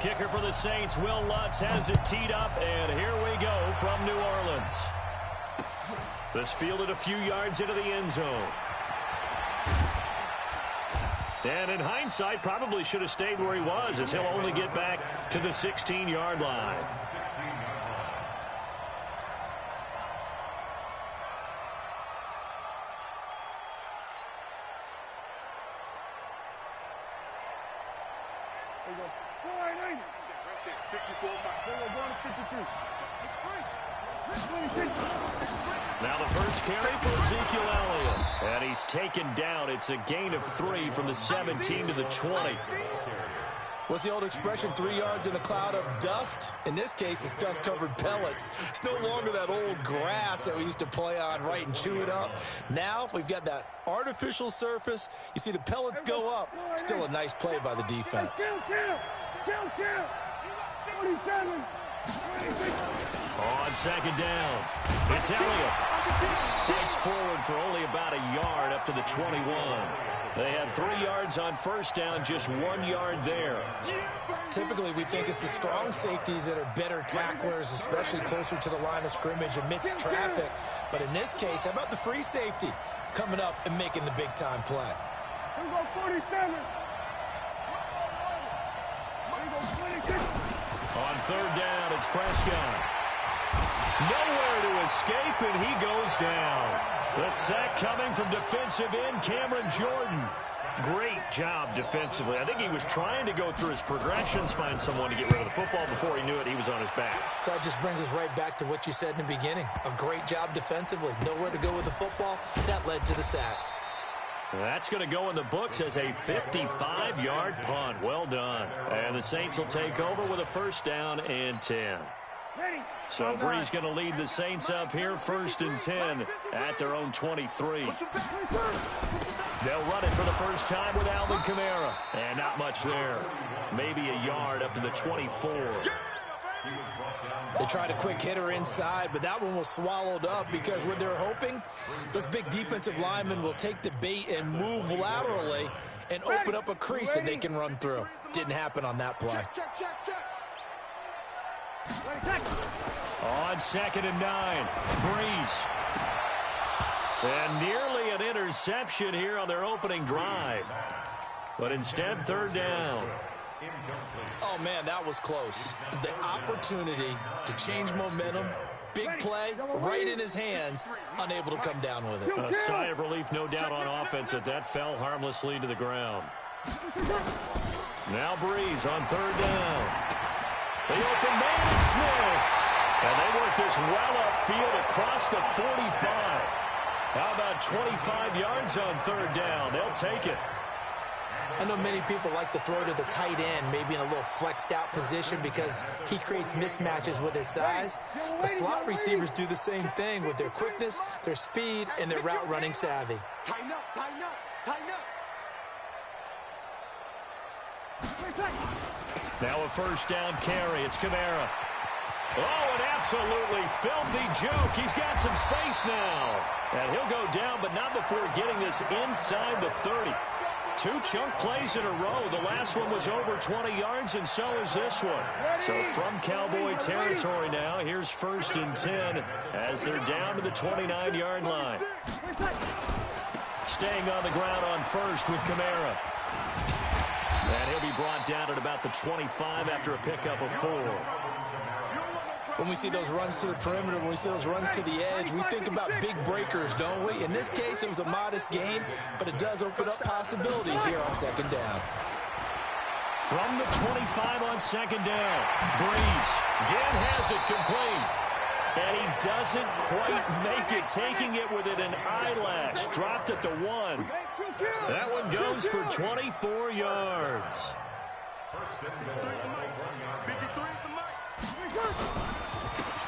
kicker for the Saints, Will Lutz, has it teed up, and here we go from New Orleans. This fielded a few yards into the end zone. And in hindsight, probably should have stayed where he was, as he'll only get back to the 16-yard line. Now the first carry for Ezekiel Elliott. And he's taken down. It's a gain of 3 from the 17 to the 20. What's the old expression, 3 yards in a cloud of dust? In this case, it's dust-covered pellets. It's no longer that old grass that we used to play on, right, and chew it up. Now we've got that artificial surface. You see the pellets go up. Still a nice play by the defense. On second down, it's Elliott. Fights forward for only about a yard up to the 21. They had 3 yards on first down, just 1 yard there. Typically, we think it's the strong safeties that are better tacklers, especially closer to the line of scrimmage amidst traffic. But in this case, how about the free safety coming up and making the big-time play? On third down, it's Prescott. Nowhere to escape, and he goes down. The sack coming from defensive end Cameron Jordan. Great job defensively. I think he was trying to go through his progressions, find someone to get rid of the football. Before he knew it, he was on his back. So that just brings us right back to what you said in the beginning. A great job defensively. Nowhere to go with the football. That led to the sack. That's going to go in the books as a 55-yard punt. Well done. And the Saints will take over with a first down and 10. So Bree's going to lead the Saints up here, 1st and 10 at their own 23. They'll run it for the first time with Alvin Kamara. And not much there. Maybe a yard up to the 24. They tried a quick hitter inside, but that one was swallowed up because what they're hoping, those big defensive linemen will take the bait and move laterally and open up a crease that they can run through. Didn't happen on that play. On 2nd and 9, Breeze. And nearly an interception here on their opening drive. But instead, 3rd down. Oh, man, that was close. The opportunity to change momentum, big play, right in his hands, unable to come down with it. A sigh of relief, no doubt, on offense that fell harmlessly to the ground. Now Breeze on 3rd down. The open man is Smith. And they work this well upfield across the 45. How about 25 yards on 3rd down? They'll take it. I know many people like to throw to the tight end, maybe in a little flexed out position because he creates mismatches with his size. The slot receivers do the same thing with their quickness, their speed, and their route running savvy. Tighten up, tighten up, tighten up. Now a first down carry. It's Kamara. Oh, an absolutely filthy juke. He's got some space now. And he'll go down, but not before getting this inside the 30. 2 chunk plays in a row. The last one was over 20 yards, and so is this one. So from Cowboy territory now, here's 1st and 10 as they're down to the 29-yard line. Staying on the ground on 1st with Kamara. And he'll be brought down at about the 25 after a pickup of 4. When we see those runs to the perimeter, when we see those runs to the edge, we think about big breakers, don't we? In this case, it was a modest gain, but it does open up possibilities here on 2nd down. From the 25 on 2nd down, Breeze again has it complete. And he doesn't quite make it, taking it with an eyelash. Dropped at the 1. That one goes for 24 yards.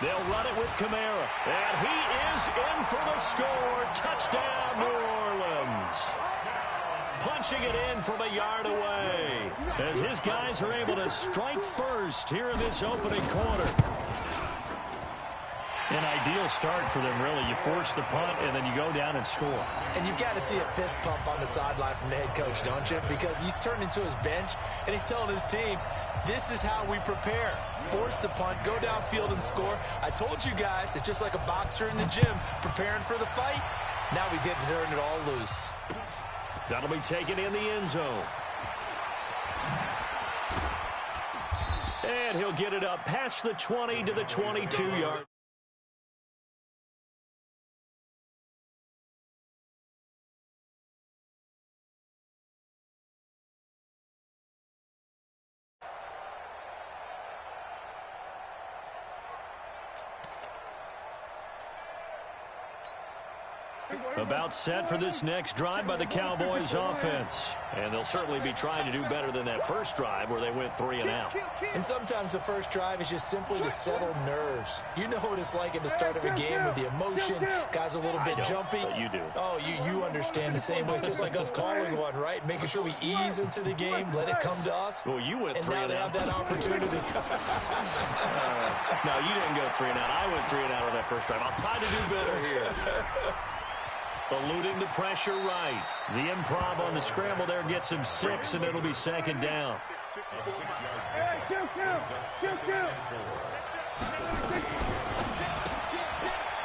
They'll run it with Kamara. And he is in for the score. Touchdown, New Orleans. Punching it in from a yard away. As his guys are able to strike first here in this opening quarter. An ideal start for them, really. You force the punt, and then you go down and score. And you've got to see a fist pump on the sideline from the head coach, don't you? Because he's turned into his bench, and he's telling his team, this is how we prepare. Force the punt, go downfield and score. I told you guys, it's just like a boxer in the gym preparing for the fight. Now we get to turn it all loose. That'll be taken in the end zone. And he'll get it up past the 20 to the 22-yard. About set for this next drive by the Cowboys offense. And they'll certainly be trying to do better than that first drive where they went 3 and out. And sometimes the first drive is just simply to settle nerves. You know what it's like at the start of a game with the emotion. Guys a little bit jumpy. But you do. Oh, you understand the same way. It's just like us calling one, right? Making sure we ease into the game, let it come to us. Well, you went and 3 now and they out. have that opportunity. No, you didn't go 3 and out. I went 3 and out on that first drive. I'll try to do better here. Eluding the pressure right. The improv on the scramble there gets him 6, and it'll be second down.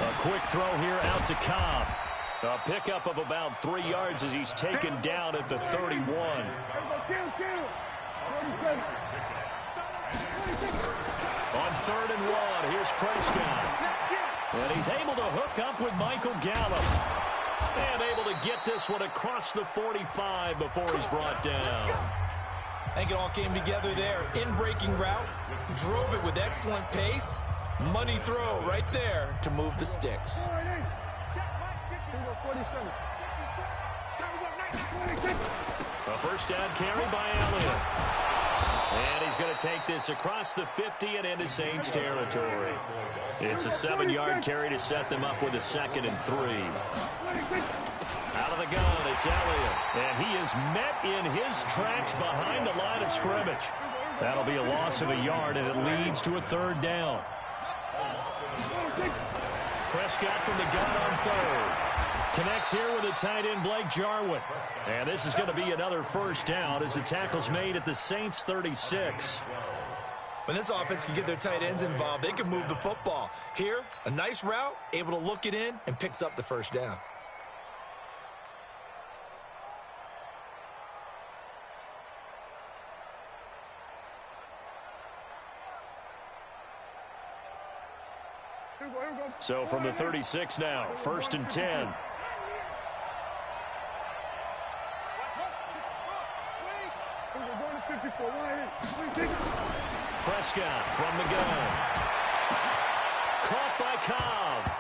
A quick throw here out to Cobb. A pickup of about 3 yards as he's taken down at the 31. On 3rd and 1, here's Prescott. And he's able to hook up with Michael Gallup. And able to get this one across the 45 before he's brought down. I think it all came together there. In-breaking route, drove it with excellent pace. Money throw right there to move the sticks. A first down carry by Elliott. And he's going to take this across the 50 and into Saints territory. It's a 7-yard carry to set them up with a 2nd and 3. Out of the gun, it's Elliott. And he is met in his tracks behind the line of scrimmage. That'll be a loss of a yard, and it leads to a 3rd down. Prescott from the gun on 3rd. Connects here with the tight end, Blake Jarwin. And this is going to be another first down as the tackle's made at the Saints' 36. When this offense can get their tight ends involved, they can move the football. Here, a nice route, able to look it in, and picks up the first down. So from the 36 now, 1st and 10. Prescott from the gun. Caught by Cobb.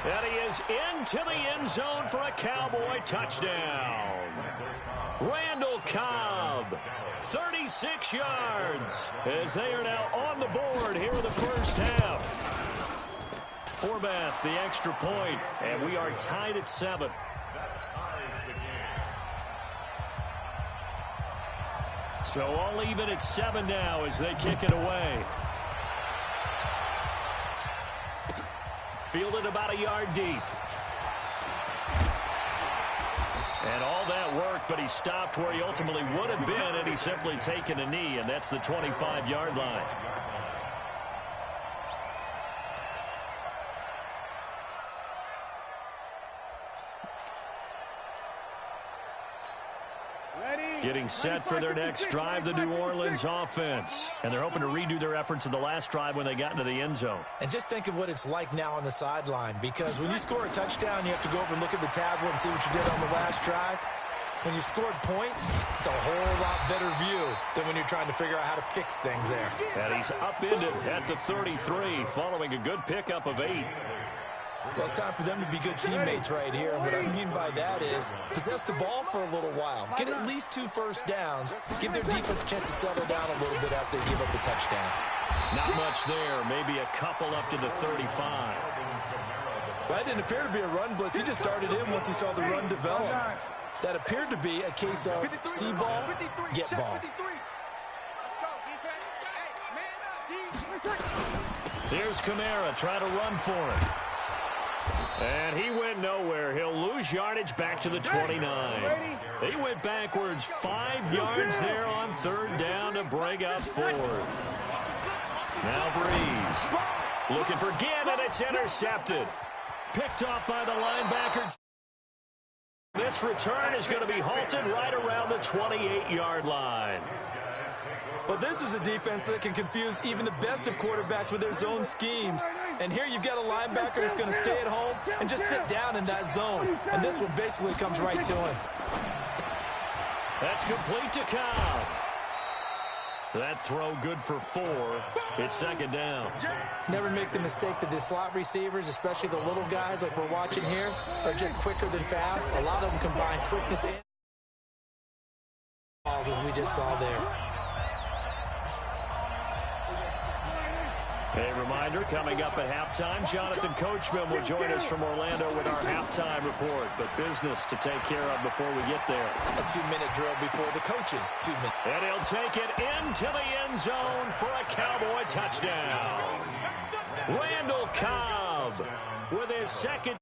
And he is into the end zone for a Cowboy touchdown. Randall Cobb, 36 yards, as they are now on the board here in the first half. Forbath, the extra point, and we are tied at 7. So all even at 7 now as they kick it away. Fielded about a yard deep. And all that work, but he stopped where he ultimately would have been, and he's simply taken a knee, and that's the 25-yard line. Getting set for their next drive, the New Orleans offense. And they're hoping to redo their efforts in the last drive when they got into the end zone. And just think of what it's like now on the sideline, because when you score a touchdown, you have to go over and look at the tablet and see what you did on the last drive. When you scored points, it's a whole lot better view than when you're trying to figure out how to fix things there. And he's upended at the 33, following a good pickup of 8. Well, it's time for them to be good teammates right here. And what I mean by that is possess the ball for a little while. Get at least 2 first downs. Give their defense a chance to settle down a little bit after they give up the touchdown. Not much there. Maybe a couple up to the 35. Well, that didn't appear to be a run blitz. He just started in once he saw the run develop. That appeared to be a case of see ball, get ball. Here's Kamara trying to run for it. And he went nowhere. He'll lose yardage back to the 29. He went backwards 5 yards there on 3rd down to bring up 4th. Now Breeze looking for Ginn, and it's intercepted. Picked off by the linebacker. This return is going to be halted right around the 28-yard line. Well, this is a defense that can confuse even the best of quarterbacks with their zone schemes. And here you've got a linebacker that's going to stay at home and just sit down in that zone. And this one basically comes right to him. That's complete to Cobb. That throw good for 4. It's 2nd down. Never make the mistake that the slot receivers, especially the little guys like we're watching here, are just quicker than fast. A lot of them combine quickness and balls, as we just saw there. A reminder, coming up at halftime, Jonathan Coachman will join us from Orlando with our halftime report. But business to take care of before we get there. A 2-minute drill before the coaches. 2 minutes. And he'll take it into the end zone for a Cowboy touchdown. Randall Cobb with his second.